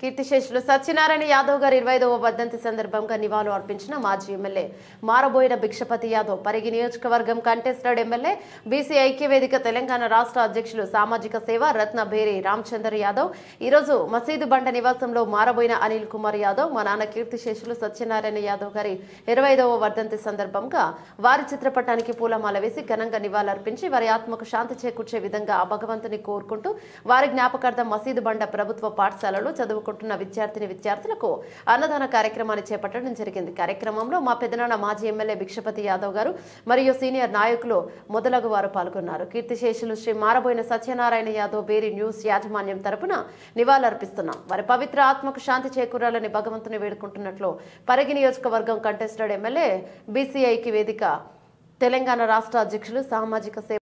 కీర్తిశేషులు సత్యనారాయణ యాదవ్ గారి 25వ వర్ధంతి సందర్భంగా నివాళులు అర్పించిన మాజీ ఎమ్మెల్యే మారబోయిన భిక్షపతి యాదవ్ పరిగి నియోజకవర్గం కంటెస్టెడ్ ఎమ్మెల్యే బీసీ ఐక్యవేదిక తెలంగాణ రాష్ట్ర అధ్యక్షులు సామాజిక సేవ రత్న భేరి రామచందర్ యాదవ్ ఈ రోజు మసీదు బండ నివాసంలో మారబోయిన అనిల్ కుమార్ యాదవ్ మా నాన్న కీర్తిశేషులు సత్యనారాయణ యాదవ్ గారి 25వ వర్ధంతి సందర్భంగా వారి చిత్రపటానికి పూలమాల వేసి ఘనంగా నివాళులర్పించి వారి ఆత్మకు శాంతి చేకూర్చే విధంగా ఆ భగవంతుని కోరుకుంటూ వారి జ్ఞాపకార్థం మసీదు బండ ప్రభుత్వ పాఠశాలలో చదువుకుంటున్న విద్యార్థులకు అన్నదాన కార్యక్రమాన్ని చేపట్టడం జరిగింది. కార్యక్రమంలో మా పెదనాన్న మాజీ ఎమ్మెల్యే భిక్షపతి యాదవ్ గారు మరియు సీనియర్ నాయకులు మొదలగు వారు పాల్గొన్నారు. కీర్తిశేషులు శ్రీ మారబోయిన సత్యనారాయణ యాదవ్ బేరీ న్యూస్ యాజమాన్యం తరపున నివాళులర్పిస్తున్నాం. వారి పవిత్ర ఆత్మకు శాంతి చేకూరాలని భగవంతుని వేడుకుంటున్నట్లు పరిగి నియోజకవర్గం కంటెస్టెడ్ ఎమ్మెల్యే బీసీ ఐక్యవేదిక తెలంగాణ రాష్ట్ర అధ్యక్షులు సామాజిక సేవ